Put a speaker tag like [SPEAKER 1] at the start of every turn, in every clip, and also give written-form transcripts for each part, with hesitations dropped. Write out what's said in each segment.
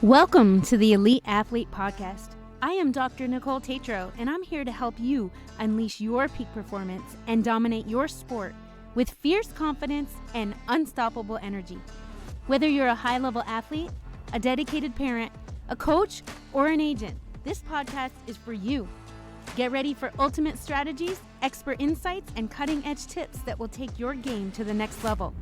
[SPEAKER 1] Welcome to the Elite Athlete Podcast. I am Dr. Nicole Tatro, and I'm here to help you unleash your peak performance and dominate your sport with fierce confidence and unstoppable energy. Whether you're a high-level athlete, a dedicated parent, a coach, or an agent, this podcast is for you. Get ready for ultimate strategies, expert insights, and cutting-edge tips that will take your game to the next level.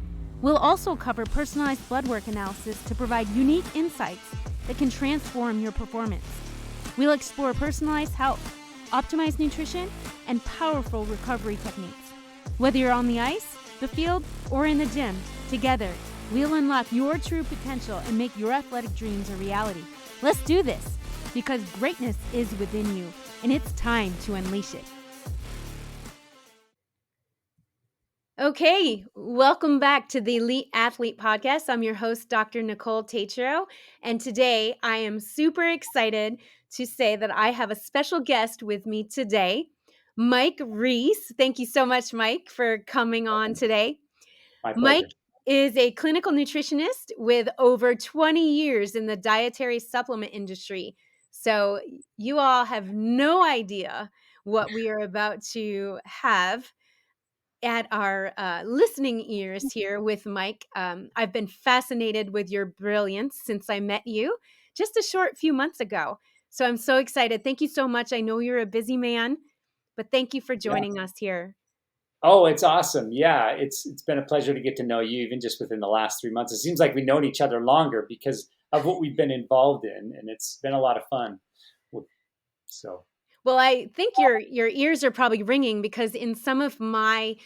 [SPEAKER 1] We'll also cover personalized blood work analysis to provide unique insights that can transform your performance. We'll explore personalized health, optimized nutrition, and powerful recovery techniques. Whether you're on the ice, the field, or in the gym, together, we'll unlock your true potential and make your athletic dreams a reality. Let's do this, because greatness is within you, and it's time to unleash it. Okay, welcome back to the Elite Athlete Podcast. I'm your host, Dr. Nicole Tatro, and today I am super excited to say that I have a special guest with me today, Mike Reese. Thank you so much, Mike, for coming on today.
[SPEAKER 2] My pleasure.
[SPEAKER 1] Mike is a clinical nutritionist with over 20 years in the dietary supplement industry. So you all have no idea what we are about to have at our listening ears here with Mike. I've been fascinated with your brilliance since I met you just a short few months ago. So I'm so excited. Thank you so much. I know you're a busy man, but thank you for joining us here.
[SPEAKER 2] Oh, it's awesome. Yeah, it's been a pleasure to get to know you even just within the last 3 months. It seems like we've known each other longer because of what we've been involved in, and it's been a lot of fun. So,
[SPEAKER 1] Well, I think your ears are probably ringing because in some of my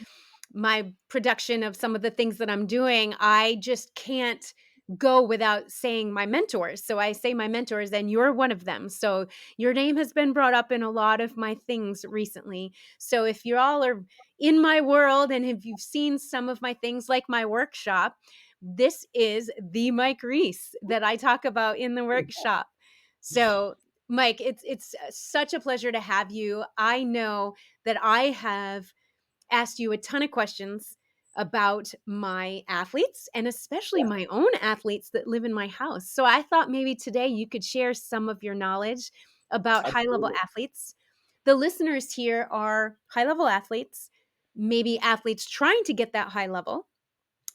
[SPEAKER 1] production of some of the things that I'm doing, I just can't go without saying my mentors. So I say my mentors, and you're one of them. So your name has been brought up in a lot of my things recently. So if you all are in my world and if you've seen some of my things like my workshop, this is the Mike Reese that I talk about in the workshop. So Mike, it's such a pleasure to have you. I know that I have asked you a ton of questions about my athletes and especially my own athletes that live in my house. So I thought maybe today you could share some of your knowledge about high-level
[SPEAKER 2] absolutely.
[SPEAKER 1] athletes. The listeners here are high-level athletes, maybe athletes trying to get that high level.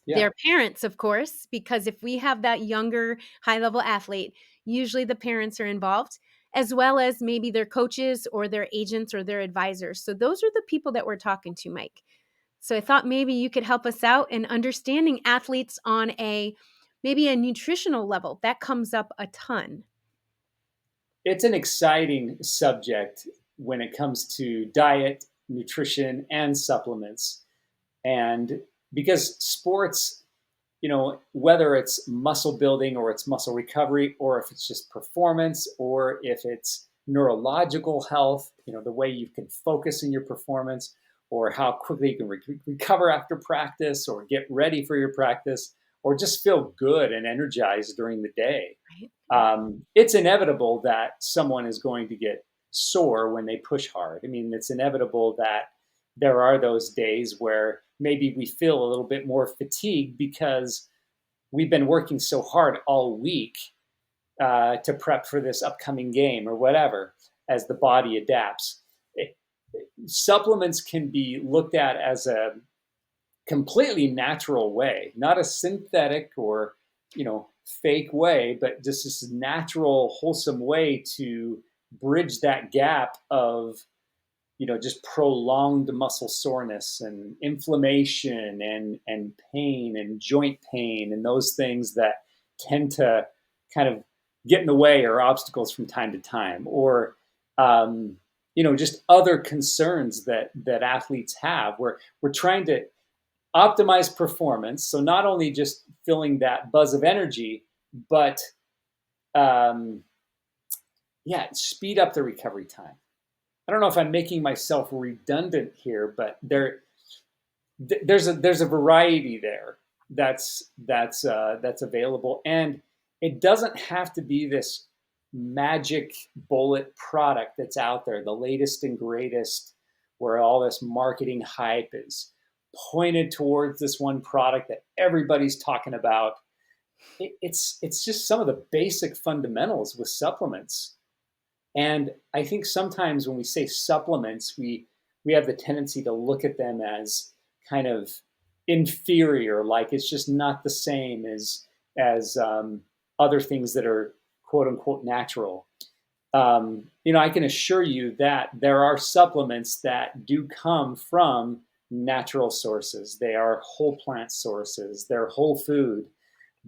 [SPEAKER 2] Yeah.
[SPEAKER 1] Their parents, of course, because if we have that younger high-level athlete, usually the parents are involved, as well as maybe their coaches or their agents or their advisors. So those are the people that we're talking to, Mike. So I thought maybe you could help us out in understanding athletes on maybe a nutritional level. That comes up a ton.
[SPEAKER 2] It's an exciting subject when it comes to diet, nutrition, and supplements. And because sports, whether it's muscle building or it's muscle recovery, or if it's just performance, or if it's neurological health, the way you can focus in your performance, or how quickly you can recover after practice, or get ready for your practice, or just feel good and energized during the day. It's inevitable that someone is going to get sore when they push hard. I mean, it's inevitable that there are those days where maybe we feel a little bit more fatigued because we've been working so hard all week to prep for this upcoming game or whatever as the body adapts. Supplements can be looked at as a completely natural way, not a synthetic or, fake way, but just this natural, wholesome way to bridge that gap of just prolonged muscle soreness and inflammation and pain and joint pain and those things that tend to kind of get in the way or obstacles from time to time, or just other concerns that athletes have. We're trying to optimize performance, so not only just feeling that buzz of energy, but speed up the recovery time. I don't know if I'm making myself redundant here, but there's a variety there that's available, and it doesn't have to be this magic bullet product that's out there, the latest and greatest, where all this marketing hype is pointed towards this one product that everybody's talking about. it's just some of the basic fundamentals with supplements. And I think sometimes when we say supplements, we have the tendency to look at them as kind of inferior, like it's just not the same as other things that are quote unquote natural. I can assure you that there are supplements that do come from natural sources. They are whole plant sources. They're whole food.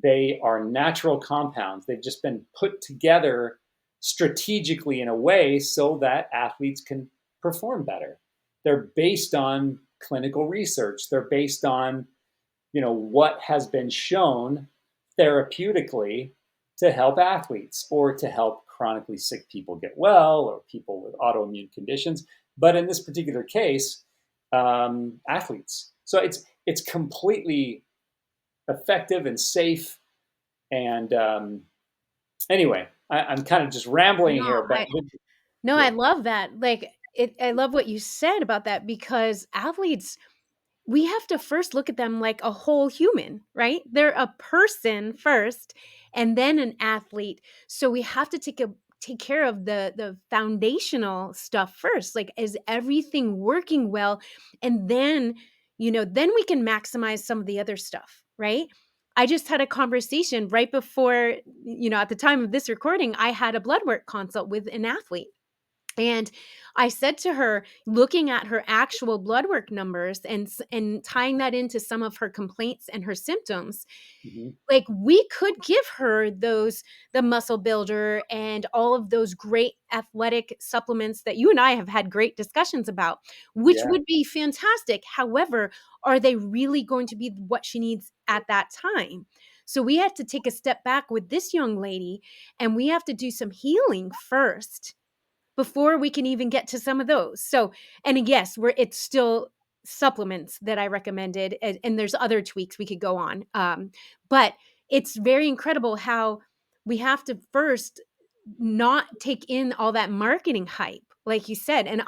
[SPEAKER 2] They are natural compounds. They've just been put together strategically in a way so that athletes can perform better. They're based on clinical research. They're based on, what has been shown therapeutically to help athletes or to help chronically sick people get well or people with autoimmune conditions. But in this particular case, athletes. So it's completely effective and safe. And anyway, I'm kind of just rambling
[SPEAKER 1] No,
[SPEAKER 2] here, but
[SPEAKER 1] no,
[SPEAKER 2] yeah.
[SPEAKER 1] I love that. Like I love what you said about that because athletes, we have to first look at them like a whole human, right? They're a person first and then an athlete. So we have to take care of the foundational stuff first. Like, is everything working well? And then, then we can maximize some of the other stuff, right? I just had a conversation right before, at the time of this recording, I had a blood work consult with an athlete. And I said to her, looking at her actual blood work numbers and tying that into some of her complaints and her symptoms,
[SPEAKER 2] Mhm.
[SPEAKER 1] like we could give her the muscle builder and all of those great athletic supplements that you and I have had great discussions about, which
[SPEAKER 2] Yeah.
[SPEAKER 1] would be fantastic. However, are they really going to be what she needs at that time? So we have to take a step back with this young lady and we have to do some healing first before we can even get to some of those. So, and yes, it's still supplements that I recommended, and there's other tweaks we could go on. But it's very incredible how we have to first not take in all that marketing hype, like you said. And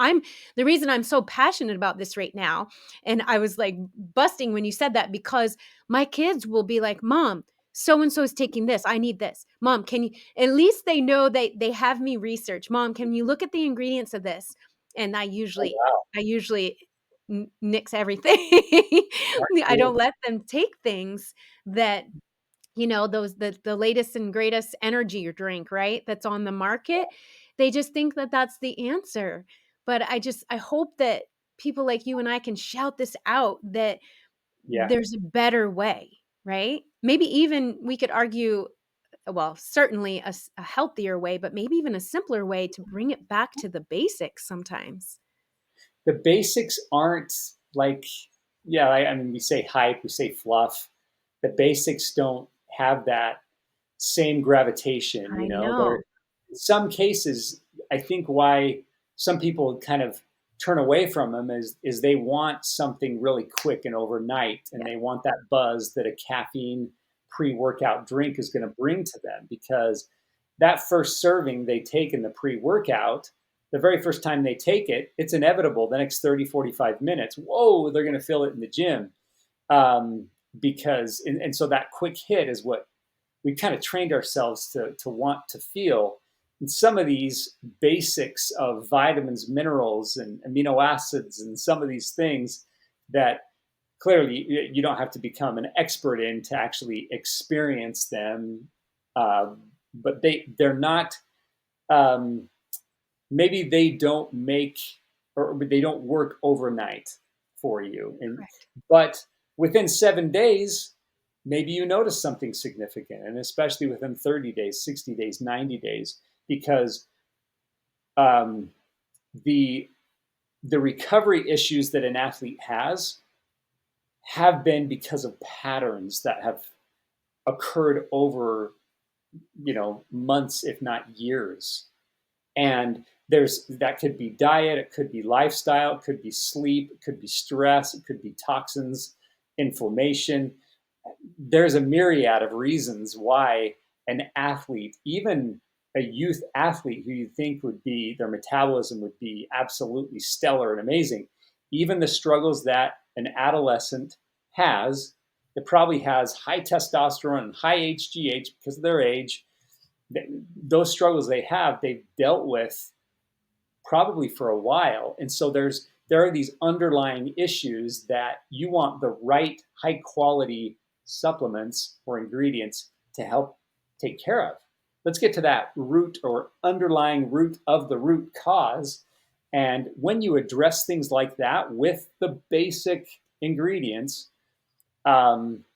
[SPEAKER 1] the reason I'm so passionate about this right now, and I was like busting when you said that, because my kids will be like, Mom, so and so is taking this. I need this. Mom, can you, at least they know they have me research. Mom, can you look at the ingredients of this? And
[SPEAKER 2] Oh, wow.
[SPEAKER 1] I usually nix everything. I don't
[SPEAKER 2] Absolutely.
[SPEAKER 1] let them take things that, those the latest and greatest energy drink, right? That's on the market. They just think that that's the answer. But I hope that people like you and I can shout this out, that
[SPEAKER 2] Yeah.
[SPEAKER 1] there's a better way, right? Maybe even we could argue, well, certainly a healthier way, but maybe even a simpler way to bring it back to the basics sometimes.
[SPEAKER 2] The basics aren't like, yeah, I mean, we say hype, we say fluff. The basics don't have that same gravitation,
[SPEAKER 1] I
[SPEAKER 2] There,
[SPEAKER 1] know.
[SPEAKER 2] in some cases, I think why some people kind of turn away from them is they want something really quick and overnight, and
[SPEAKER 1] Yeah.
[SPEAKER 2] they want that buzz that a caffeine pre-workout drink is going to bring to them, because that first serving they take in the pre-workout, the very first time they take it, it's inevitable the next 30, 45 minutes, whoa, they're going to feel it in the gym. um, because and so that quick hit is what we kind of trained ourselves to want to feel. And some of these basics of vitamins, minerals, and amino acids, and some of these things that clearly you don't have to become an expert in to actually experience them. Uh, but they're not. Um, Maybe they don't make, or they don't work overnight for you, and
[SPEAKER 1] Correct.
[SPEAKER 2] but within 7 days maybe you notice something significant, and especially within 30 days, 60 days, 90 days, because um, the the recovery issues that an athlete has have been because of patterns that have occurred over months, if not years. And there's that could be diet, it could be lifestyle, it could be sleep, it could be stress, it could be toxins, inflammation. There's a myriad of reasons why an athlete, even a youth athlete who you think would be, their metabolism would be absolutely stellar and amazing, even the struggles that an adolescent has, that probably has high testosterone and high HGH because of their age, those struggles they've dealt with probably for a while. And so there are these underlying issues that you want the right high quality supplements or ingredients to help take care of. Let's get to that root or underlying root of the root cause. And when you address things like that with the basic ingredients,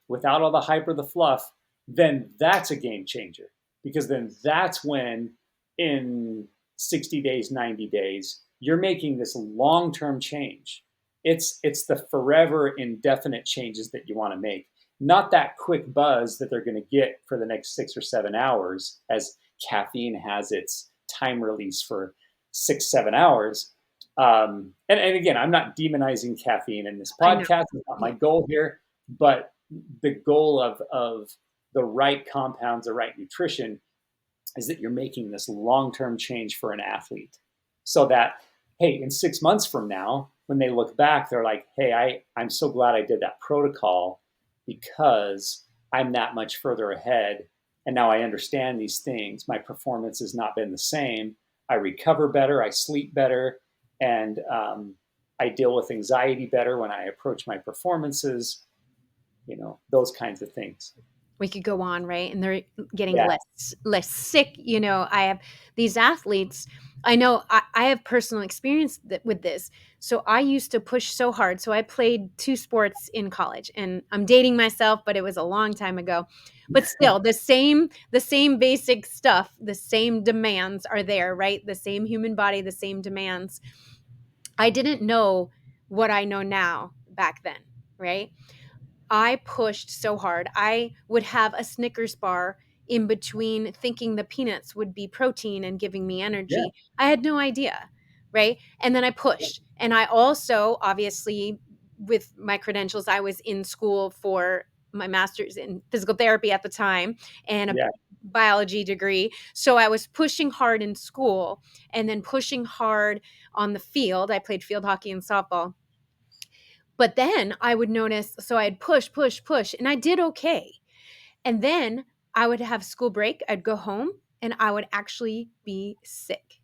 [SPEAKER 2] without all the hype or the fluff, then that's a game changer. Because then that's when in 60 days, 90 days, you're making this long-term change. It's the forever indefinite changes that you want to make, not that quick buzz that they're going to get for the next 6 or 7 hours, as caffeine has its time release for 6, 7 hours. And again, I'm not demonizing caffeine in this
[SPEAKER 1] I know.
[SPEAKER 2] podcast. It's not my goal here, but the goal of the right compounds, the right nutrition, is that you're making this long-term change for an athlete, so that, hey, in 6 months from now, when they look back, they're like, hey, I'm so glad I did that protocol because I'm that much further ahead. And now I understand these things. My performance has not been the same. I recover better. I sleep better. And I deal with anxiety better when I approach my performances, those kinds of things.
[SPEAKER 1] We could go on, right? And they're getting
[SPEAKER 2] Yeah.
[SPEAKER 1] less sick. I have these athletes. I know I have personal experience with this. So I used to push so hard. So I played 2 sports in college, and I'm dating myself, but it was a long time ago. But still, the same basic stuff, the same demands are there, right? The same human body, the same demands. I didn't know what I know now back then, right? I pushed so hard. I would have a Snickers bar in between, thinking the peanuts would be protein and giving me
[SPEAKER 2] Yeah.
[SPEAKER 1] energy. I had no idea, right? And then I pushed. And I also, obviously, with my credentials, I was in school for my master's in physical therapy at the time and a
[SPEAKER 2] Yeah.
[SPEAKER 1] biology degree. So I was pushing hard in school and then pushing hard on the field. I played field hockey and softball. But then I would notice, so I'd push, and I did okay. And then I would have school break, I'd go home, and I would actually be sick.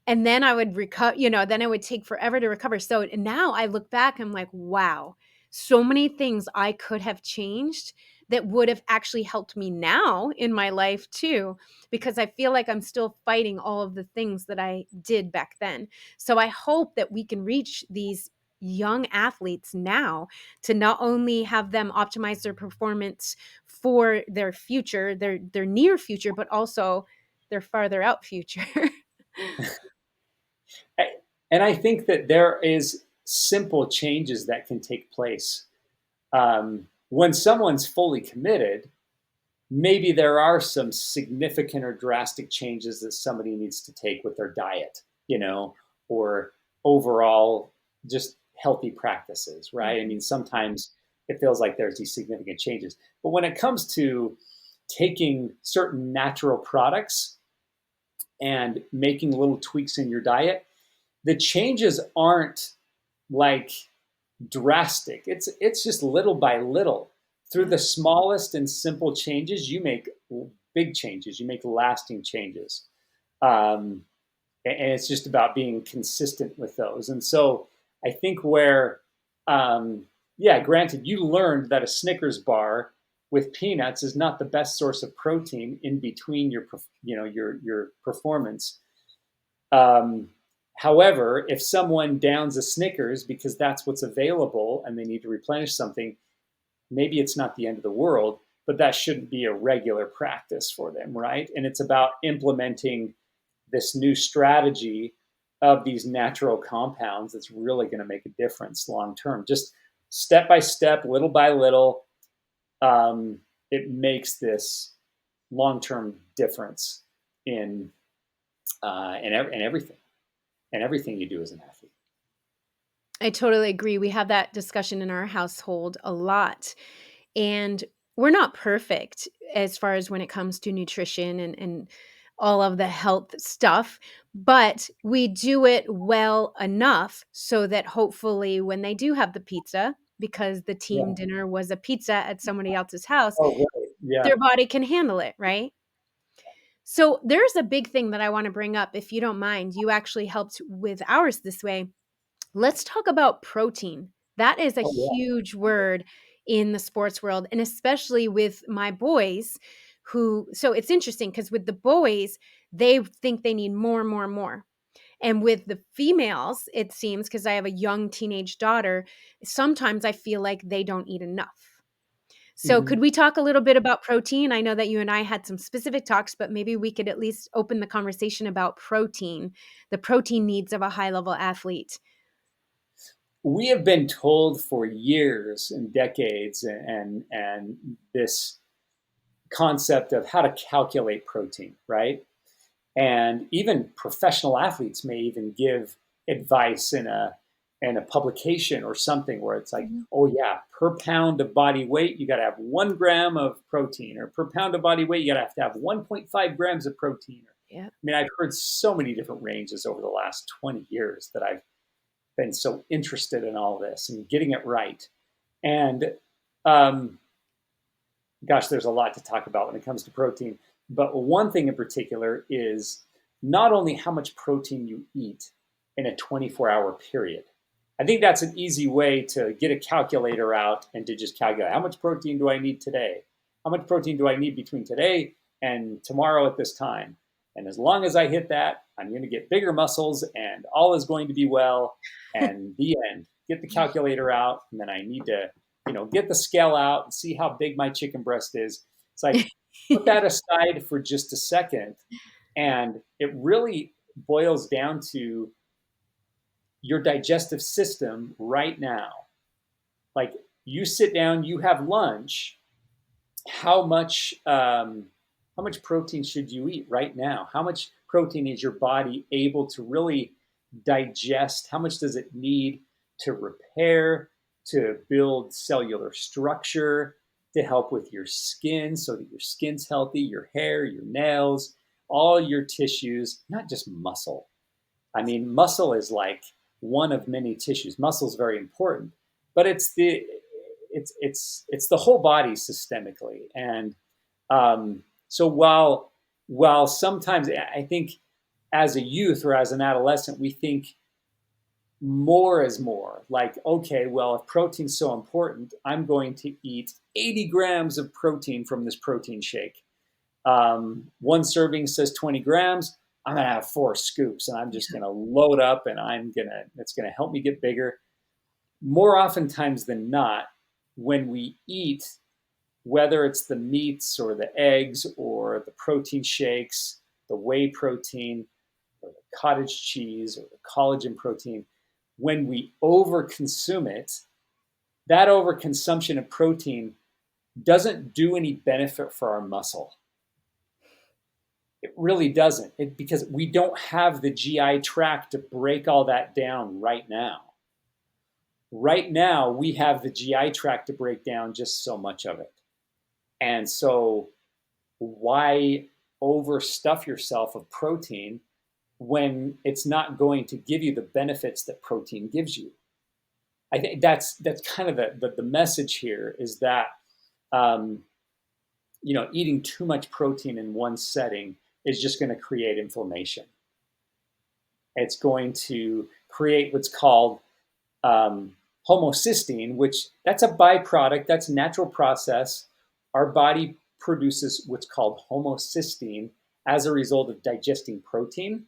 [SPEAKER 1] And then I would recover, then it would take forever to recover. So now I look back, I'm like, wow, so many things I could have changed that would have actually helped me now in my life too, because I feel like I'm still fighting all of the things that I did back then. So I hope that we can reach these young athletes now to not only have them optimize their performance for their future, their near future, but also their farther out future.
[SPEAKER 2] And I think that there is simple changes that can take place. When someone's fully committed, maybe there are some significant or drastic changes that somebody needs to take with their diet, or overall just healthy practices, right? I mean, sometimes it feels like there's these significant changes. But when it comes to taking certain natural products and making little tweaks in your diet, the changes aren't like drastic. It's just little by little. Through
[SPEAKER 1] Yeah.
[SPEAKER 2] the smallest and simple changes, you make big changes. You make lasting changes, and it's just about being consistent with those. And so I think yeah, granted, you learned that a Snickers bar with peanuts is not the best source of protein in between your performance. Um, However, if someone downs a Snickers because that's what's available and they need to replenish something, maybe it's not the end of the world, but that shouldn't be a regular practice for them, right? And it's about implementing this new strategy of these natural compounds that's really going to make a difference long term. Just step by step, little by little, it makes this long term difference in in everything and everything you do as an athlete.
[SPEAKER 1] I totally agree. We have that discussion in our household a lot. And we're not perfect as far as when it comes to nutrition and all of the health stuff, but we do it well enough so that hopefully when they do have the pizza, because the team
[SPEAKER 2] Yeah.
[SPEAKER 1] dinner was a pizza at somebody else's house,
[SPEAKER 2] Oh, right. Yeah.
[SPEAKER 1] their body can handle it, right? So there's a big thing that I want to bring up, if you don't mind. You actually helped with ours this way. Let's talk about protein. That is a
[SPEAKER 2] Oh, yeah.
[SPEAKER 1] huge word in the sports world, and especially with my boys so it's interesting because with the boys, they think they need more and more and more. And with the females, it seems, because I have a young teenage daughter, sometimes I feel like they don't eat enough. So
[SPEAKER 2] Mhm.
[SPEAKER 1] could we talk a little bit about protein? I know that you and I had some specific talks, but maybe we could at least open the conversation about protein, the protein needs of a high level athlete.
[SPEAKER 2] We have been told for years and decades, and this concept of how to calculate protein, right? And even professional athletes may even give advice in a publication or something where it's like,
[SPEAKER 1] Mhm.
[SPEAKER 2] oh yeah, per pound of body weight, you got to have 1 gram of protein, or per pound of body weight, you got to have 1.5 grams of protein.
[SPEAKER 1] Yeah.
[SPEAKER 2] I mean, I've heard so many different ranges over the last 20 years that I've been so interested in all this and getting it right. And um, gosh, there's a lot to talk about when it comes to protein. But one thing in particular is not only how much protein you eat in a 24-hour period. I think that's an easy way to get a calculator out and to just calculate how much protein do I need today? How much protein do I need between today and tomorrow at this time? And as long as I hit that, I'm going to get bigger muscles and all is going to be well. And the end. Get the calculator out, and then I need to get the scale out and see how big my chicken breast is. It's like, put that aside for just a second. And it really boils down to your digestive system right now. Like, you sit down, you have lunch. How much protein should you eat right now? How much protein is your body able to really digest? How much does it need to repair, to build cellular structure, to help with your skin so that your skin's healthy, your hair, your nails, all your tissues, not just muscle. I mean, muscle is like one of many tissues. Muscle is very important, but it's the whole body systemically. And so while sometimes I think as a youth or as an adolescent we think more is more. Like, okay, well, if protein's so important, I'm going to eat 80 grams of protein from this protein shake. One serving says 20 grams. I'm gonna have 4 scoops, and I'm just gonna load up, and it's gonna help me get bigger. More oftentimes than not, when we eat, whether it's the meats or the eggs or the protein shakes, the whey protein, or the cottage cheese or the collagen protein, when we overconsume it, that overconsumption of protein doesn't do any benefit for our muscle. It really doesn't, because we don't have the GI tract to break all that down right now. Right now, we have the GI tract to break down just so much of it. And so, why overstuff yourself of protein when it's not going to give you the benefits that protein gives you? I think that's kind of the message here is that um, eating too much protein in one setting is just going to create inflammation. It's going to create what's called um, homocysteine, which that's a byproduct. That's a natural process. Our body produces what's called homocysteine as a result of digesting protein.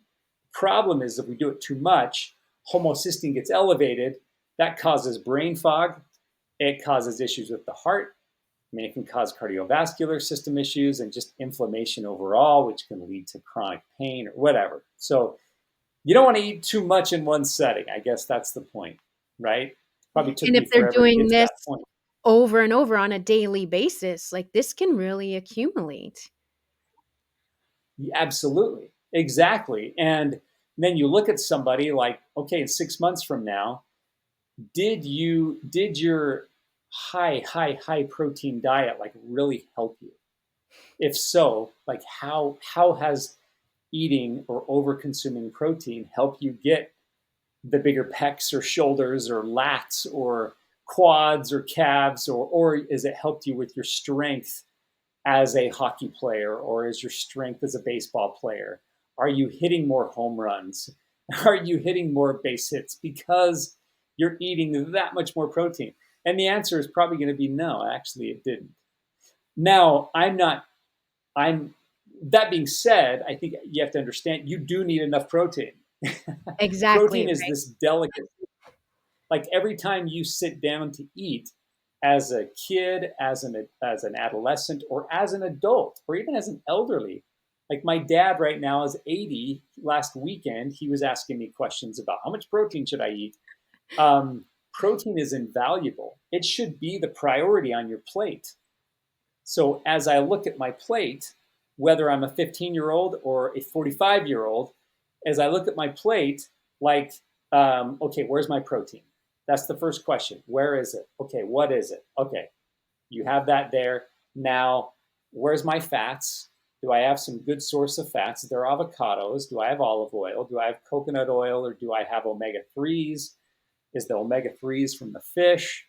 [SPEAKER 2] Problem is, if we do it too much, homocysteine gets elevated. That causes brain fog. It causes issues with the heart. I mean, it can cause cardiovascular system issues and just inflammation overall, which can lead to chronic pain or whatever. So you don't want to eat too much in one setting. I guess that's the point, right? Probably took
[SPEAKER 1] And if
[SPEAKER 2] me
[SPEAKER 1] they're
[SPEAKER 2] forever to
[SPEAKER 1] doing
[SPEAKER 2] get to
[SPEAKER 1] this
[SPEAKER 2] that point.
[SPEAKER 1] over and over on a daily basis, like this can really accumulate.
[SPEAKER 2] Absolutely. Exactly. And then you look at somebody like, okay, in 6 months from now, did your high protein diet like really help you? If so, like how has eating or over consuming protein help you get the bigger pecs or shoulders or lats or quads or calves, or has it helped you with your strength as a hockey player, or is your strength as a baseball player? Are you hitting more home runs? Are you hitting more base hits because you're eating that much more protein? And the answer is probably going to be no, actually, it didn't. Now, I'm, that being said, I think you have to understand you do need enough protein.
[SPEAKER 1] Exactly,
[SPEAKER 2] Protein is
[SPEAKER 1] right?
[SPEAKER 2] this delicate, like every time you sit down to eat, as a kid, as an adolescent, or as an adult, or even as an elderly. Like my dad right now is 80. Last weekend, he was asking me questions about how much protein should I eat. Protein is invaluable. It should be the priority on your plate. So as I look at my plate, whether I'm a 15-year-old or a 45-year-old, as I look at my plate, like, okay, where's my protein? That's the first question. Where is it? Okay, what is it? Okay, you have that there. Now, where's my fats? Do I have some good source of fats? There are avocados. Do I have olive oil? Do I have coconut oil, or do I have omega 3s? Is the omega 3s from the fish?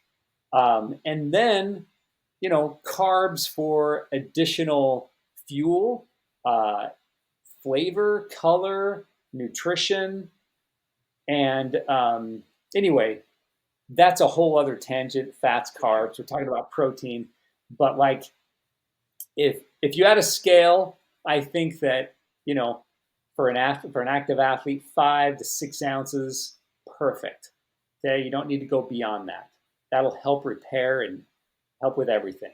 [SPEAKER 2] And then, carbs for additional fuel, uh, flavor, color, nutrition. And anyway, that's a whole other tangent. Fats, carbs. We're talking about protein, but like if you had a scale, I think that for an active athlete, 5 to 6 ounces, perfect. Okay, you don't need to go beyond that. That'll help repair and help with everything.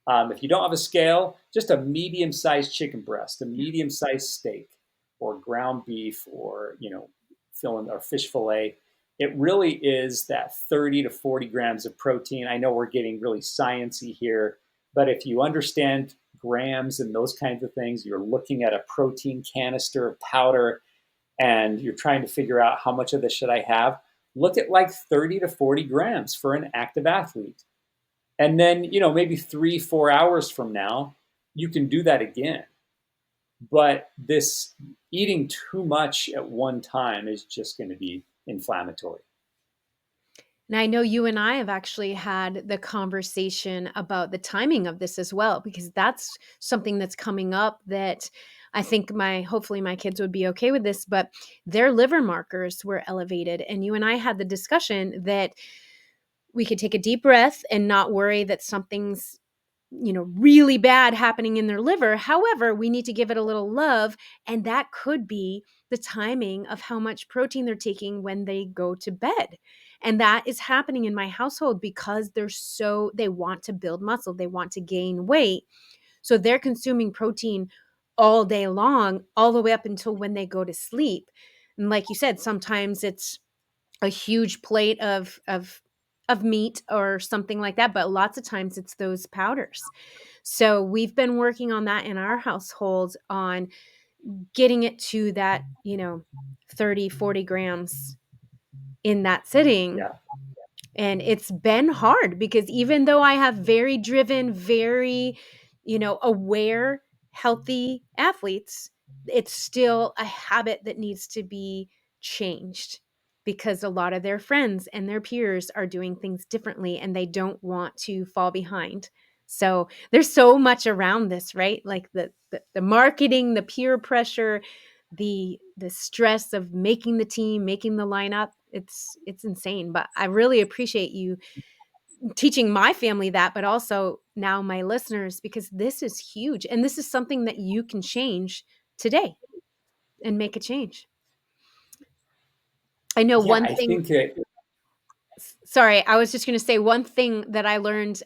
[SPEAKER 2] If you don't have a scale, just a medium-sized chicken breast, a medium-sized steak, or ground beef, or fill-in or fish fillet. It really is that 30 to 40 grams of protein. I know we're getting really sciencey here, but if you understand grams and those kinds of things, you're looking at a protein canister of powder, and you're trying to figure out how much of this should I have. Look at like 30 to 40 grams for an active athlete. And then, maybe 3, 4 hours from now, you can do that again. But this eating too much at one time is just going to be inflammatory.
[SPEAKER 1] And I know you and I have actually had the conversation about the timing of this as well, because that's something that's coming up that I think hopefully my kids would be okay with this, but their liver markers were elevated. And you and I had the discussion that we could take a deep breath and not worry that something's really bad happening in their liver. However, we need to give it a little love, and that could be the timing of how much protein they're taking when they go to bed. And that is happening in my household because they want to build muscle, they want to gain weight. So they're consuming protein all day long, all the way up until when they go to sleep. And like you said, sometimes it's a huge plate of meat or something like that, but lots of times it's those powders. So we've been working on that in our household on getting it to that, 30, 40 grams in that sitting.
[SPEAKER 2] Yeah.
[SPEAKER 1] And it's been hard because even though I have very driven, very, aware, healthy athletes, it's still a habit that needs to be changed because a lot of their friends and their peers are doing things differently and they don't want to fall behind. So there's so much around this, right? Like the marketing, the peer pressure, the stress of making the team, making the lineup. It's insane. But I really appreciate you teaching my family that, but also now my listeners, because this is huge. And this is something that you can change today and make a change. I know
[SPEAKER 2] Yeah,
[SPEAKER 1] one
[SPEAKER 2] I
[SPEAKER 1] thing.
[SPEAKER 2] think that,
[SPEAKER 1] Sorry, I was just going to say one thing that I learned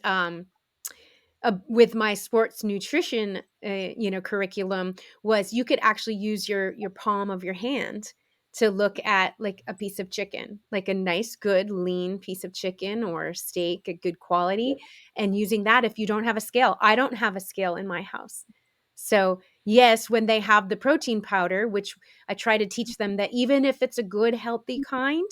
[SPEAKER 1] with my sports nutrition, curriculum was you could actually use your palm of your hand to look at like a piece of chicken, like a nice, good, lean piece of chicken or steak, a good quality, and using that if you don't have a scale. I don't have a scale in my house. So, yes, when they have the protein powder, which I try to teach them that even if it's a good, healthy kind,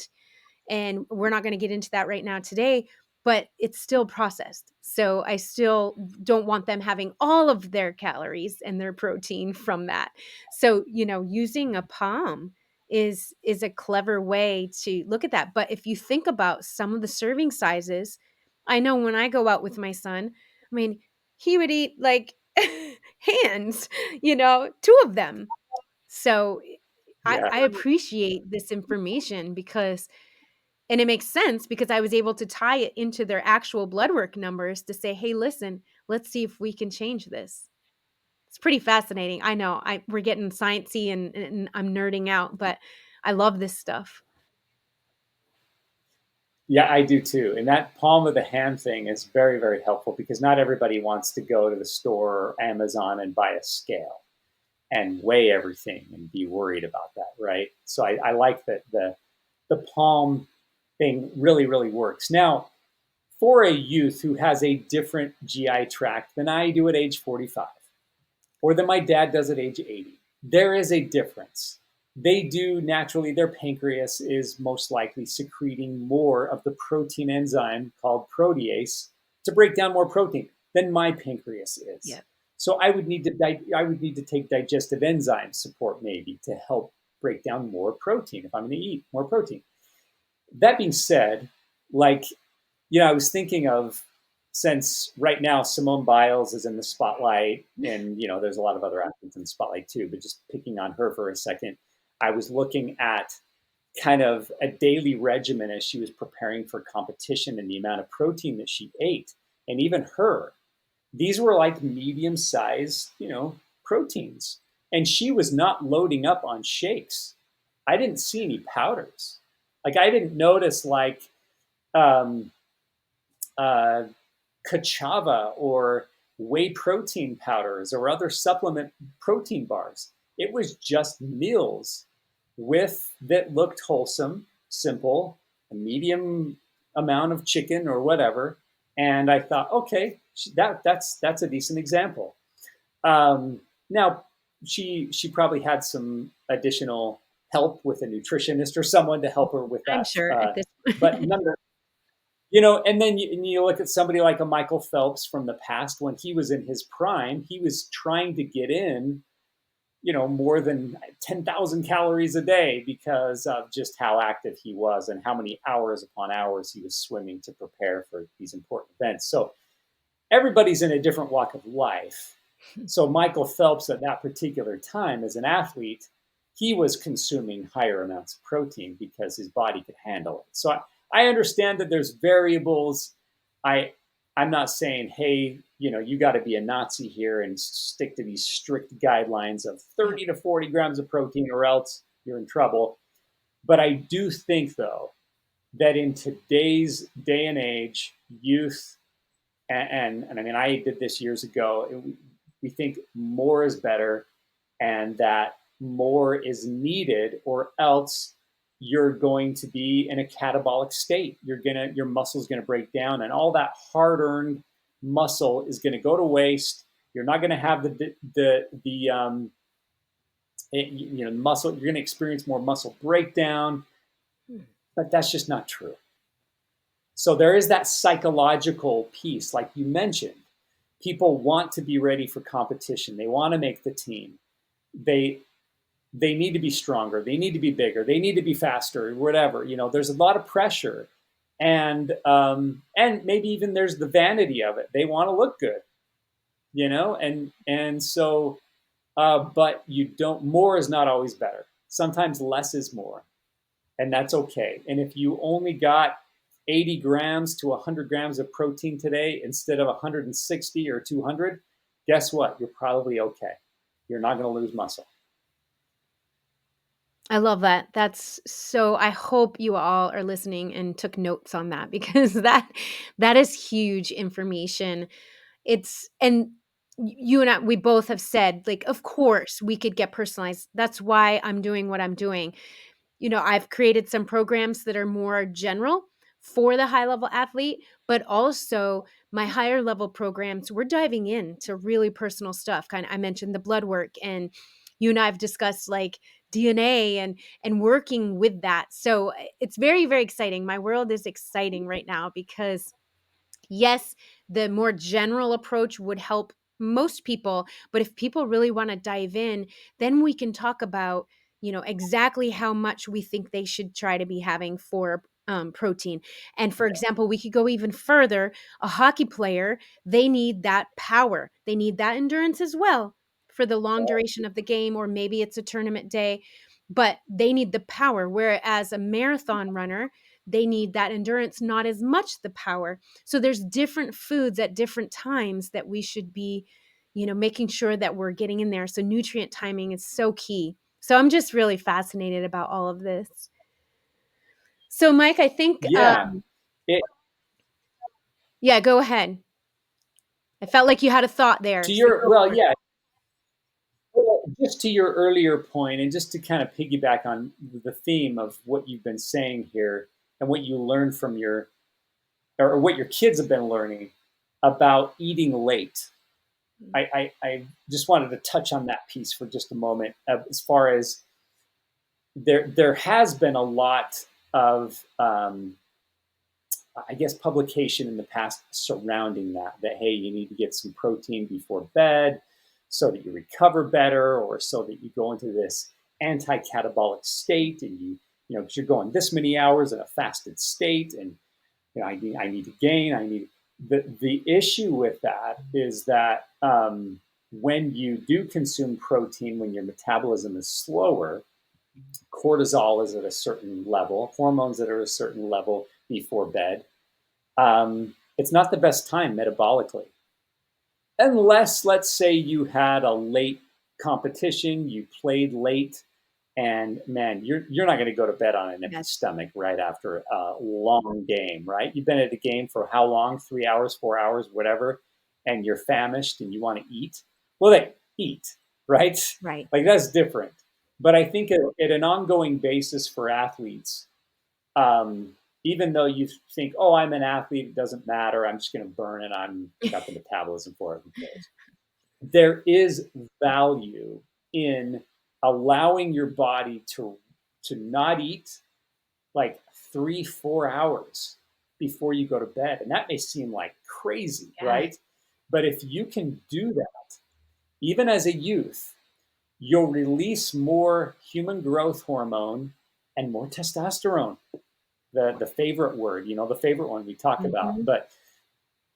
[SPEAKER 1] and we're not going to get into that right now today, but it's still processed. So I still don't want them having all of their calories and their protein from that. So, using a palm is a clever way to look at that. But if you think about some of the serving sizes, I know when I go out with my son, I mean, he would eat like hands, two of them. So
[SPEAKER 2] Yeah.
[SPEAKER 1] I appreciate this information because, and it makes sense because I was able to tie it into their actual blood work numbers to say, hey, listen, let's see if we can change this. It's pretty fascinating. I know we're getting sciencey and I'm nerding out, but I love this stuff.
[SPEAKER 2] Yeah, I do too. And that palm of the hand thing is very, very helpful because not everybody wants to go to the store or Amazon and buy a scale and weigh everything and be worried about that, right? So I like that the palm thing really, really works. Now, for a youth who has a different GI tract than I do at age 45, or than my dad does at age 80, there is a difference. They do naturally, their pancreas is most likely secreting more of the protein enzyme called protease to break down more protein than my pancreas is.
[SPEAKER 1] Yeah.
[SPEAKER 2] So I would need to take digestive enzyme support maybe to help break down more protein if I'm going to eat more protein. That being said, like, I was thinking of, since right now Simone Biles is in the spotlight, and there's a lot of other athletes in the spotlight too, but just picking on her for a second, I was looking at kind of a daily regimen as she was preparing for competition and the amount of protein that she ate. And even her, these were like medium sized, proteins. And she was not loading up on shakes. I didn't see any powders. Like I didn't notice like um, uh, kachava or whey protein powders or other supplement protein bars. It was just meals with that looked wholesome, simple, a medium amount of chicken or whatever. And I thought, okay, that's a decent example. Now, she probably had some additional help with a nutritionist or someone to help her with
[SPEAKER 1] I'm
[SPEAKER 2] that.
[SPEAKER 1] sure at this
[SPEAKER 2] But and then you look at somebody like a Michael Phelps from the past when he was in his prime, he was trying to get in, more than 10,000 calories a day because of just how active he was and how many hours upon hours he was swimming to prepare for these important events. So everybody's in a different walk of life. So Michael Phelps at that particular time as an athlete, he was consuming higher amounts of protein because his body could handle it. So I understand that there's variables. I I'm not saying, hey, you got to be a Nazi here and stick to these strict guidelines of
[SPEAKER 1] yeah.
[SPEAKER 2] 30 to 40 grams of protein or else you're in trouble. But I do think though that in today's day and age, youth and I mean, I did this years ago. We think more is better, and that more is needed, or else you're going to be in a catabolic state. Your muscle's gonna break down, and all that hard-earned muscle is gonna go to waste. You're not gonna have muscle. You're gonna experience more muscle breakdown,
[SPEAKER 1] Hmm.
[SPEAKER 2] but that's just not true. So there is that psychological piece, like you mentioned. People want to be ready for competition. They want to make the team. They they need to be stronger. They need to be bigger. They need to be faster. Whatever. There's a lot of pressure, and maybe even there's the vanity of it. They want to look good. And so, but you don't. More is not always better. Sometimes less is more, and that's okay. And if you only got 80 grams to 100 grams of protein today instead of 160 or 200, guess what? You're probably okay. You're not going to lose muscle.
[SPEAKER 1] I love that. That's so I hope you all are listening and took notes on that because that is huge information. It's and you and I, we both have said, like, of course we could get personalized. That's why I'm doing what I'm doing. I've created some programs that are more general for the high level athlete, but also my higher level programs, we're diving into really personal stuff. Kind of, I mentioned the blood work, and you and I have discussed like DNA and working with that. So it's very, very exciting. My world is exciting right now because yes, the more general approach would help most people, but if people really want to dive in, then we can talk about, exactly how much we think they should try to be having for protein. And for example, we could go even further. A hockey player, they need that power. They need that endurance as well for the long duration of the game, or maybe it's a tournament day, but they need the power. Whereas a marathon runner, they need that endurance, not as much the power. So there's different foods at different times that we should be, making sure that we're getting in there. So nutrient timing is so key. So I'm just really fascinated about all of this. So Mike, I think,
[SPEAKER 2] Yeah. It,
[SPEAKER 1] yeah, go ahead. I felt like you had a thought there.
[SPEAKER 2] to
[SPEAKER 1] So
[SPEAKER 2] your
[SPEAKER 1] go
[SPEAKER 2] well,
[SPEAKER 1] for it.
[SPEAKER 2] yeah. Well, just to your earlier point, and just to kind of piggyback on the theme of what you've been saying here, and what you learned from or what your kids have been learning about eating late. I just wanted to touch on that piece for just a moment, as far as there has been a lot of I guess publication in the past surrounding that hey, you need to get some protein before bed so that you recover better, or so that you go into this anti-catabolic state, and because you're going this many hours in a fasted state, and I need to gain. The issue with that is that when you do consume protein, when your metabolism is slower, cortisol is at a certain level, hormones that are at a certain level before bed. It's not the best time metabolically, unless, let's say, you had a late competition, you played late, and man, you're not going to go to bed on an empty
[SPEAKER 1] Yes.
[SPEAKER 2] stomach right after a long game, right? You've been at a game for how long? 3 hours, 4 hours, whatever, and you're famished and you want to eat. Well, then eat, right?
[SPEAKER 1] Right.
[SPEAKER 2] Like, that's different. But I think at an ongoing basis for athletes, um, even though you think, oh, I'm an athlete, it doesn't matter, I'm just going to burn it, I'm got the metabolism for it, who cares? There is value in allowing your body to not eat like 3-4 hours before you go to bed, and that may seem like crazy,
[SPEAKER 1] Yeah.
[SPEAKER 2] right? But if you can do that, even as a youth, you'll release more human growth hormone and more testosterone, the favorite word, the favorite one we talk about,
[SPEAKER 1] Mhm.
[SPEAKER 2] but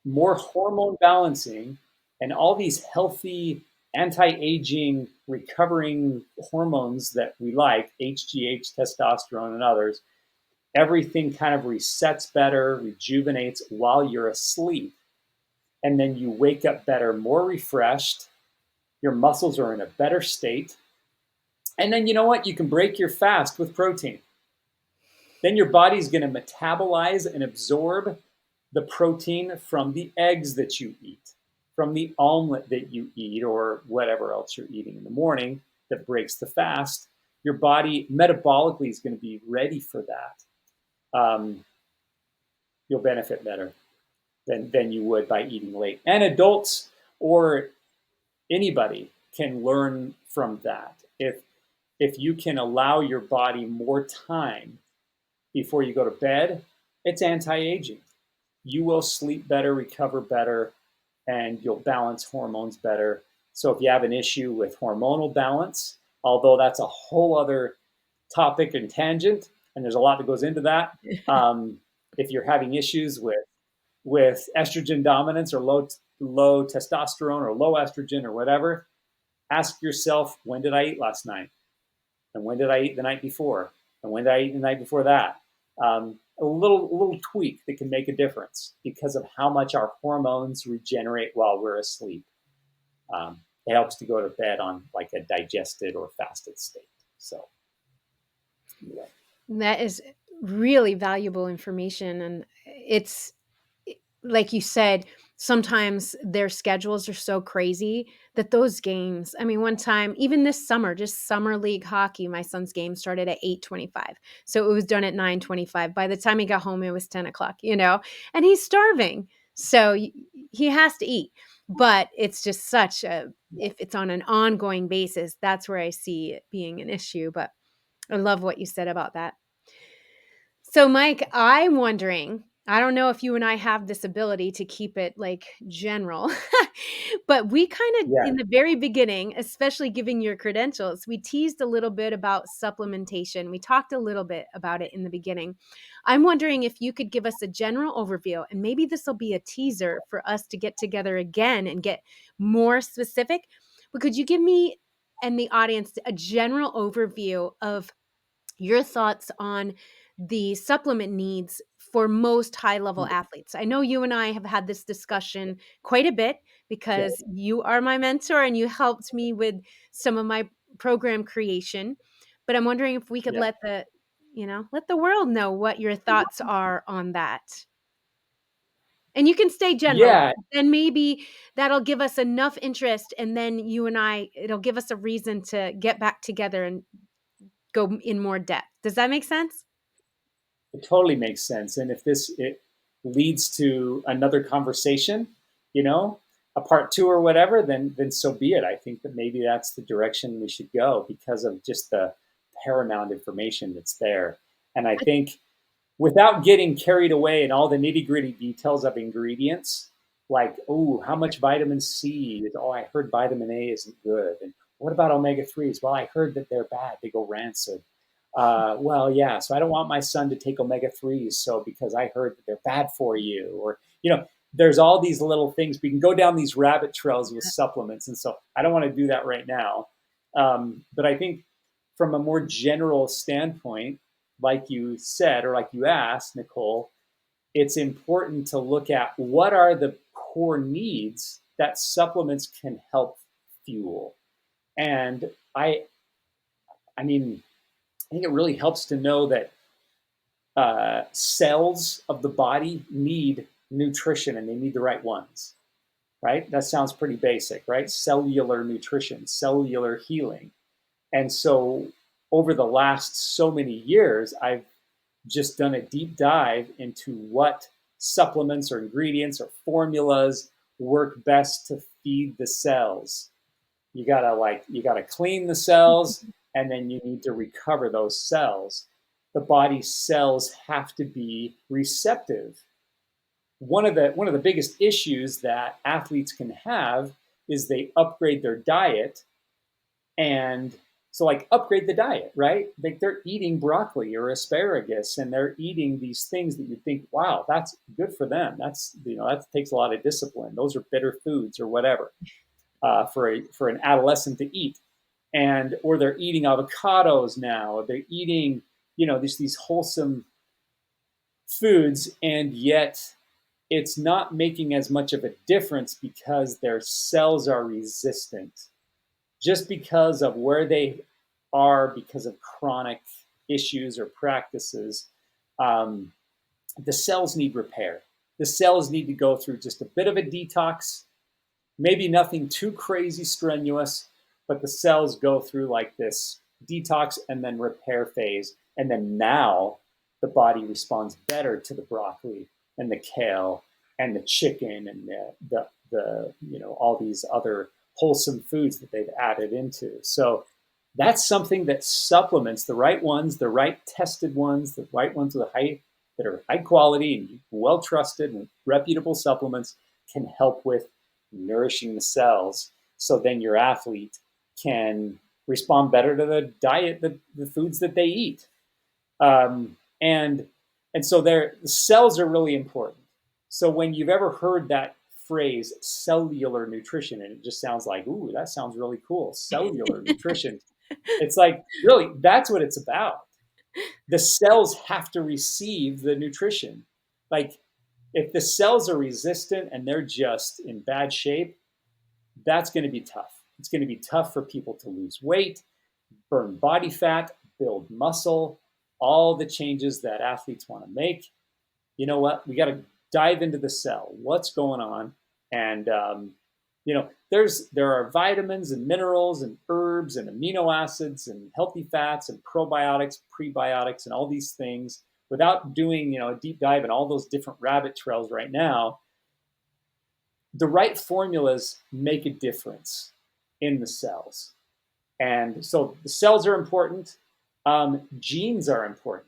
[SPEAKER 2] more hormone balancing and all these healthy anti-aging recovering hormones that we like, HGH, testosterone, and others. Everything kind of resets better, rejuvenates while you're asleep, and then you wake up better, more refreshed. Your muscles are in a better state, and then you know what, you can break your fast with protein. Then your body's going to metabolize and absorb the protein from the eggs that you eat, from the omelet that you eat, or whatever else you're eating in the morning that breaks the fast. Your body metabolically is going to be ready for that. You'll benefit better than you would by eating late. And adults or anybody can learn from that. If you can allow your body more time before you go to bed, it's anti-aging. You will sleep better, recover better, and you'll balance hormones better. So if you have an issue with hormonal balance, although that's a whole other topic and tangent, and there's a lot that goes into that. If you're having issues with estrogen dominance, or low testosterone, or low estrogen, or whatever, ask yourself, when did I eat last night? And when did I eat the night before? And when did I eat the night before that? A little tweak that can make a difference because of how much our hormones regenerate while we're asleep. It helps to go to bed on like a digested or fasted state. So, yeah.
[SPEAKER 1] That is really valuable information. And it's like you said, sometimes their schedules are so crazy that those games, I mean, one time, even this summer, just summer league hockey, my son's game started at 8:25. So it was done at 9:25. By the time he got home, it was 10 o'clock, and he's starving. So he has to eat. But it's just if it's on an ongoing basis, that's where I see it being an issue. But I love what you said about that. So, Mike, I'm wondering, I don't know if you and I have this ability to keep it like general, but we kind of,
[SPEAKER 2] Yeah,
[SPEAKER 1] in the very beginning, especially giving your credentials, we teased a little bit about supplementation. We talked a little bit about it in the beginning. I'm wondering if you could give us a general overview, and maybe this will be a teaser for us to get together again and get more specific. But could you give me and the audience a general overview of your thoughts on the supplement needs for most high level athletes? I know you and I have had this discussion quite a bit
[SPEAKER 2] yeah,
[SPEAKER 1] because you are my mentor and you helped me with some of my program creation. But I'm wondering if we could
[SPEAKER 2] yeah,
[SPEAKER 1] let the world know what your thoughts are on that. And you can stay general
[SPEAKER 2] yeah.
[SPEAKER 1] because then maybe that'll give us enough interest, and then you and I, it'll give us a reason to get back together and go in more depth. Does that make sense?
[SPEAKER 2] It totally makes sense. And if this it leads to another conversation, you know, a part two or whatever, then so be it. I think that maybe that's the direction we should go because of just the paramount information that's there. And I think without getting carried away in all the nitty gritty details of ingredients, like, oh, how much vitamin C? Oh, I heard vitamin A isn't good. And what about omega 3s? Well, I heard that they're bad, they go rancid. Well, yeah, so I don't want my son to take omega 3s. So because I heard that they're bad for you, or, there's all these little things. We can go down these rabbit trails with supplements. And so I don't want to do that right now. But I think from a more general standpoint, like you said, or like you asked, Nicole, it's important to look at what are the core needs that supplements can help fuel. And I mean, I think it really helps to know that cells of the body need nutrition and they need the right ones, right? That sounds pretty basic, right? Cellular nutrition, cellular healing. And so over the last so many years, I've just done a deep dive into what supplements or ingredients or formulas work best to feed the cells. You gotta clean the cells and then you need to recover those cells. The body's cells have to be receptive. One of the biggest issues that athletes can have is they upgrade their diet, and so, like, upgrade the diet, right? Like, they're eating broccoli or asparagus and they're eating these things that you think, wow, that's good for them. That takes a lot of discipline. Those are bitter foods or whatever, for an adolescent to eat. And or they're eating avocados now, or they're eating, these wholesome foods, and yet it's not making as much of a difference because their cells are resistant just because of where they are, because of chronic issues or practices. um, the cells need repair. The cells need to go through just a bit of a detox, maybe nothing too crazy strenuous, but the cells go through like this detox and then repair phase. And then now the body responds better to the broccoli and the kale and the chicken and the all these other wholesome foods that they've added into. So that's something that supplements, the right ones, the right tested ones, the right ones with that are high quality and well trusted and reputable supplements, can help with nourishing the cells. So then your athlete can respond better to the diet, the foods that they eat. Um, and and so the cells are really important. So when you've ever heard that phrase cellular nutrition, and it just sounds like, ooh, that sounds really cool, cellular nutrition. It's like, really, that's what it's about. The cells have to receive the nutrition. Like, if the cells are resistant and they're just in bad shape, that's going to be tough. It's going to be tough for people to lose weight, burn body fat, build muscle, all the changes that athletes want to make. You know what? We got to dive into the cell. What's going on? And there are vitamins and minerals and herbs and amino acids and healthy fats and probiotics, prebiotics, and all these things. Without doing a deep dive in all those different rabbit trails right now, the right formulas make a difference in the cells. And so the cells are important. Genes are important.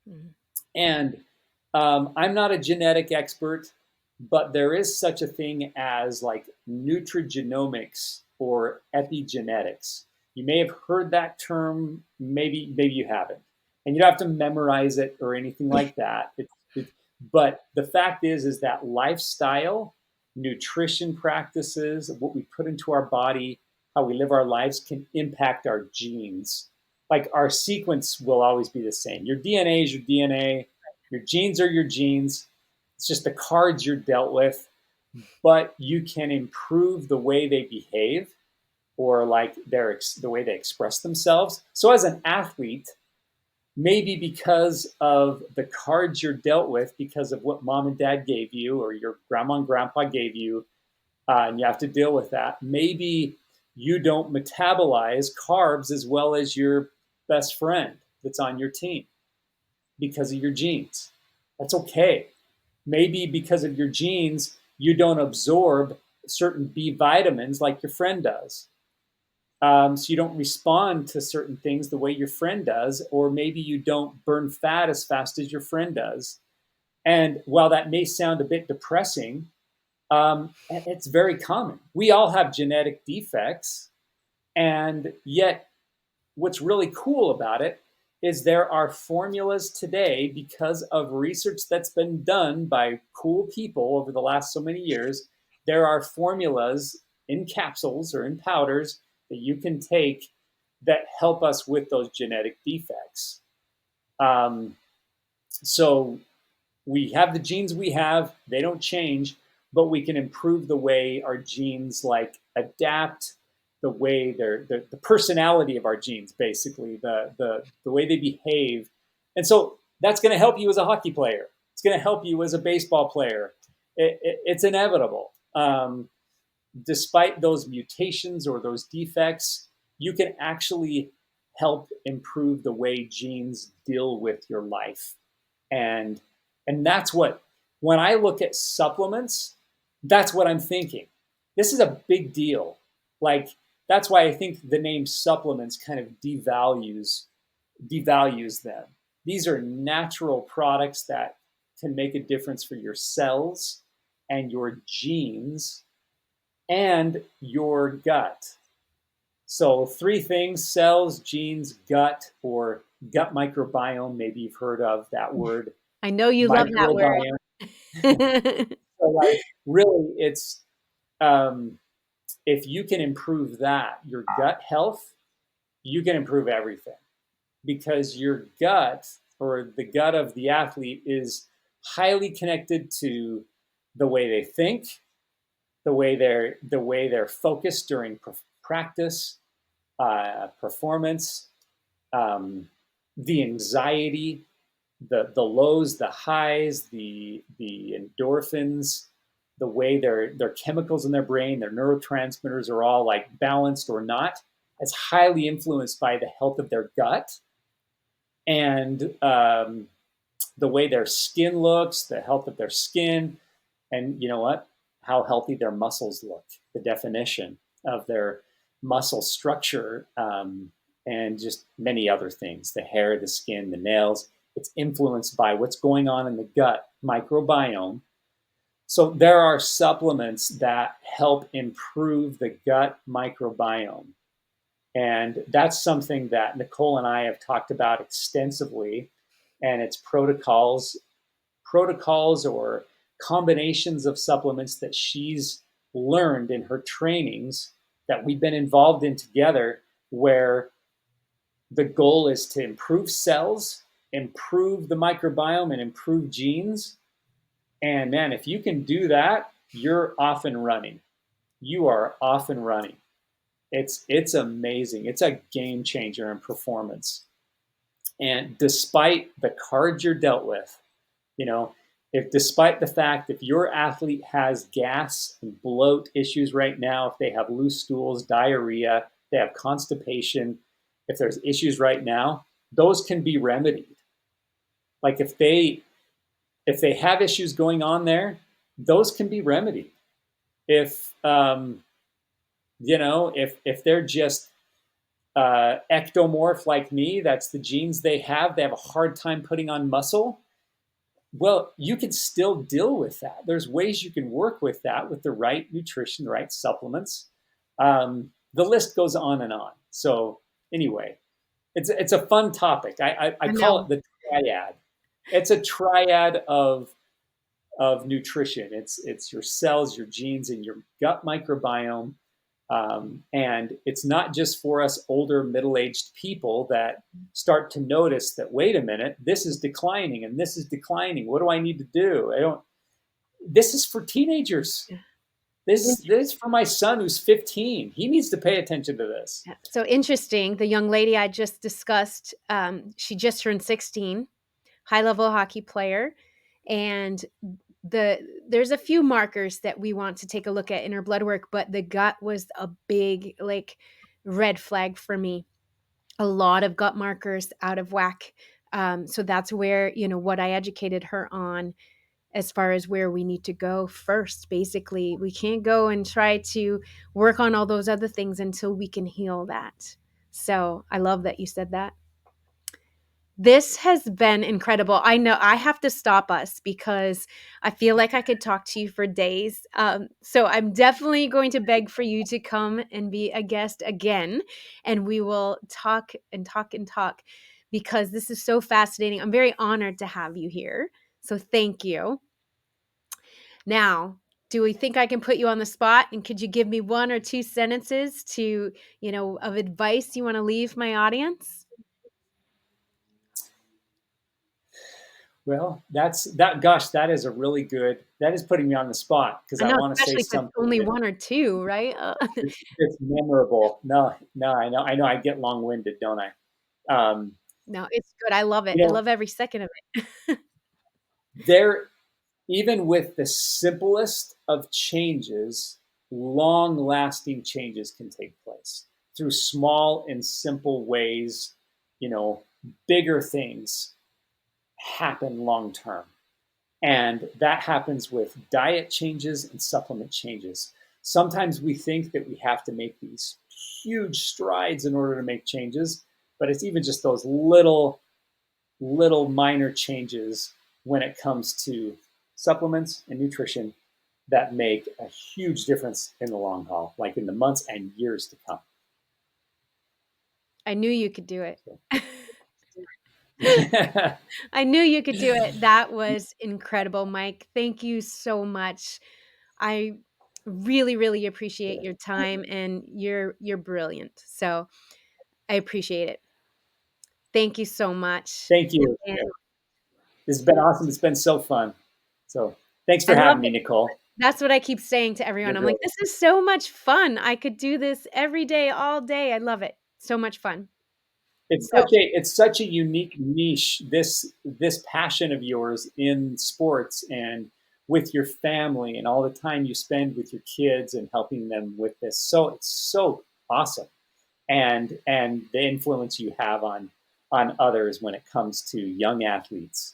[SPEAKER 1] Mhm.
[SPEAKER 2] And I'm not a genetic expert, but there is such a thing as like nutrigenomics or epigenetics. You may have heard that term, maybe you haven't, and you don't have to memorize it or anything like that. But the fact is that lifestyle, nutrition practices, what we put into our body, how we live our lives can impact our genes. Like our sequence will always be the same. Your DNA is your DNA, your genes are your genes. It's just the cards you're dealt with, but you can improve the way they behave or like the way they express themselves. So as an athlete, maybe because of the cards you're dealt with, because of what mom and dad gave you or your grandma and grandpa gave you, and you have to deal with that. Maybe you don't metabolize carbs as well as your best friend that's on your team because of your genes. That's okay. Maybe because of your genes, you don't absorb certain B vitamins like your friend does. So you don't respond to certain things the way your friend does, or maybe you don't burn fat as fast as your friend does. And while that may sound a bit depressing, it's very common. We all have genetic defects, and yet what's really cool about it is there are formulas today because of research that's been done by cool people over the last so many years. There are formulas in capsules or in powders that you can take that help us with those genetic defects. Um, so we have the genes we have, they don't change, but we can improve the way our genes like adapt, the way the personality of our genes, basically, the way they behave. And so that's going to help you as a hockey player. It's going to help you as a baseball player. It's inevitable. Despite those mutations or those defects, you can actually help improve the way genes deal with your life. And and that's what, when I look at supplements, that's what I'm thinking. This is a big deal. Like that's why I think the name supplements kind of devalues them. These are natural products that can make a difference for your cells and your genes and your gut. So, three things: cells, genes, gut, or gut microbiome. Maybe you've heard of that word,
[SPEAKER 1] I know you love that
[SPEAKER 2] microbiome.
[SPEAKER 1] word.
[SPEAKER 2] So, like, really, it's um, if you can improve that, your gut health, you can improve everything because your gut or the gut of the athlete is highly connected to the way they think, the way they're focused during practice, performance, um, the anxiety, the lows, the highs, the endorphins, the way their chemicals in their brain, their neurotransmitters are all like balanced or not. It's highly influenced by the health of their gut and the way their skin looks, the health of their skin, and you know what? How healthy their muscles look, the definition of their muscle structure, and just many other things, the hair, the skin, the nails. It's influenced by what's going on in the gut microbiome. So there are supplements that help improve the gut microbiome. And that's something that Nicole and I have talked about extensively, and it's protocols or combinations of supplements that she's learned in her trainings that we've been involved in together, where the goal is to improve cells, improve the microbiome, and improve genes. And man, if you can do that, you're off and running. You are off and running. It's amazing. It's a game changer in performance. And despite the cards you're dealt with, you know, if despite the fact if your athlete has gas and bloat issues right now, if they have loose stools, diarrhea, they have constipation, if there's issues right now, those can be remedied. Like if they have issues going on there, those can be remedied. If if they're just ectomorph like me, that's the genes they have. They have a hard time putting on muscle. Well, you can still deal with that. There's ways you can work with that with the right nutrition, the right supplements. The list goes on and on. So anyway, it's a fun topic. I
[SPEAKER 1] I
[SPEAKER 2] call
[SPEAKER 1] know.
[SPEAKER 2] it the triad. It's a triad of nutrition. It's your cells, your genes, and your gut microbiome. And it's not just for us older middle-aged people that start to notice that, wait a minute, this is declining and this is declining. What do I need to do? I don't. This is for teenagers. This is for my son who's 15. He needs to pay attention to this.
[SPEAKER 1] Yeah. So interesting. The young lady I just discussed, she just turned 16, high-level hockey player, and there's a few markers that we want to take a look at in her blood work, but the gut was a big red flag for me. A lot of gut markers out of whack. So that's where, what I educated her on as far as where we need to go first. Basically, we can't go and try to work on all those other things until we can heal that. So I love that you said that. This has been incredible. I know I have to stop us because I feel like I could talk to you for days. So I'm definitely going to beg for you to come and be a guest again, and we will talk and talk and talk because this is so fascinating. I'm very honored to have you here. So thank you. Now, do we think I can put you on the spot? And could you give me one or two sentences of advice you want to leave my audience?
[SPEAKER 2] Well, that's that. Gosh, that is a really good. That is putting me on the spot because
[SPEAKER 1] I
[SPEAKER 2] I
[SPEAKER 1] know,
[SPEAKER 2] want to say
[SPEAKER 1] especially if it's
[SPEAKER 2] something
[SPEAKER 1] only
[SPEAKER 2] that
[SPEAKER 1] one or two, right?
[SPEAKER 2] it's memorable. No, I know. I get long-winded, don't I?
[SPEAKER 1] No, it's good. I love it.
[SPEAKER 2] You
[SPEAKER 1] I
[SPEAKER 2] know,
[SPEAKER 1] love every second of it.
[SPEAKER 2] there, even with the simplest of changes, long-lasting changes can take place through small and simple ways. You know, bigger things happen long term. And that happens with diet changes and supplement changes. Sometimes we think that we have to make these huge strides in order to make changes, but it's even just those little minor changes when it comes to supplements and nutrition that make a huge difference in the long haul, like in the months and years to come.
[SPEAKER 1] I knew you could do it.
[SPEAKER 2] So.
[SPEAKER 1] I knew you could do it. That was incredible, Mike. Thank you so much. I really, really appreciate your time, and you're brilliant. So I appreciate it. Thank you so much.
[SPEAKER 2] Thank you.
[SPEAKER 1] And
[SPEAKER 2] This has been awesome. It's been so fun. So thanks
[SPEAKER 1] I
[SPEAKER 2] for
[SPEAKER 1] love
[SPEAKER 2] having me,
[SPEAKER 1] it.
[SPEAKER 2] Nicole.
[SPEAKER 1] That's what I keep saying to everyone.
[SPEAKER 2] You're
[SPEAKER 1] I'm like,
[SPEAKER 2] really
[SPEAKER 1] this is so much fun. I could do this every day, all day. I love it. So much fun. So
[SPEAKER 2] it's such a unique niche, this passion of yours in sports and with your family and all the time you spend with your kids and helping them with this. So it's so awesome. And the influence you have on others when it comes to young athletes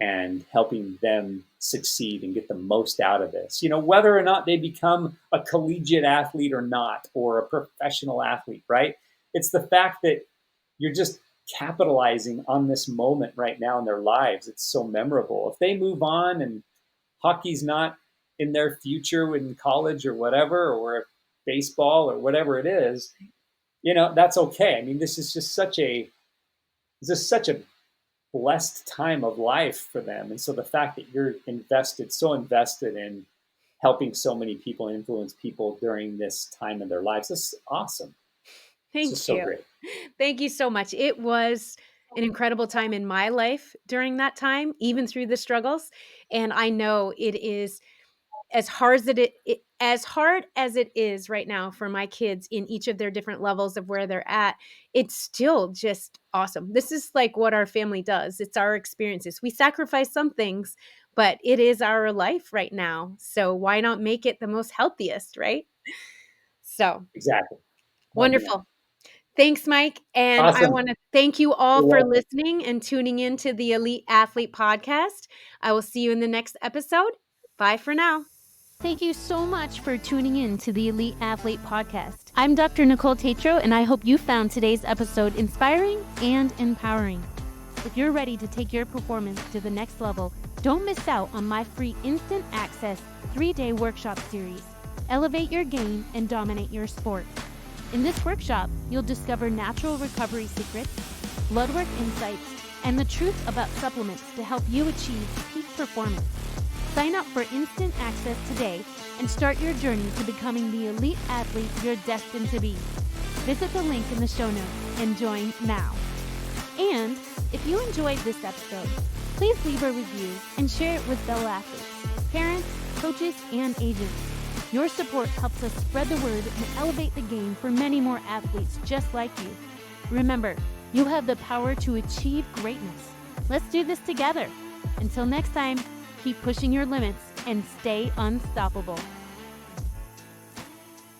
[SPEAKER 2] and helping them succeed and get the most out of this. You know, whether or not they become a collegiate athlete or not, or a professional athlete, right? It's the fact that you're just capitalizing on this moment right now in their lives. It's so memorable. If they move on and hockey's not in their future in college or whatever, or baseball or whatever it is, you know, that's okay. I mean, this is such a blessed time of life for them. And so the fact that you're so invested in helping so many people and influence people during this time in their lives, this is awesome. This is
[SPEAKER 1] thank
[SPEAKER 2] so
[SPEAKER 1] you.
[SPEAKER 2] great.
[SPEAKER 1] Thank you so much. It was an incredible time in my life during that time, even through the struggles. And I know it is as hard as hard as it is right now for my kids in each of their different levels of where they're at. It's still just awesome. This is like what our family does. It's our experiences. We sacrifice some things, but it is our life right now. So why not make it the most healthiest, right? So
[SPEAKER 2] Exactly. Amen.
[SPEAKER 1] wonderful. Thanks, Mike. And I
[SPEAKER 2] Awesome.
[SPEAKER 1] want to thank you all
[SPEAKER 2] You're
[SPEAKER 1] for
[SPEAKER 2] welcome.
[SPEAKER 1] listening and tuning in to the Elite Athlete Podcast. I will see you in the next episode. Bye for now.
[SPEAKER 3] Thank you so much for tuning in to the Elite Athlete Podcast. I'm Dr. Nicole Tatro, and I hope you found today's episode inspiring and empowering. If you're ready to take your performance to the next level,
[SPEAKER 1] Don't miss out on my free instant access 3-day workshop series, Elevate Your Game and Dominate Your Sport. In this workshop, you'll discover natural recovery secrets, blood work insights, and the truth about supplements to help you achieve peak performance. Sign up for instant access today and start your journey to becoming the elite athlete you're destined to be. Visit the link in the show notes and join now. And if you enjoyed this episode, please leave a review and share it with fellow athletes, parents, coaches, and agents. Your support helps us spread the word and elevate the game for many more athletes just like you. Remember, you have the power to achieve greatness. Let's do this together. Until next time, keep pushing your limits and stay unstoppable.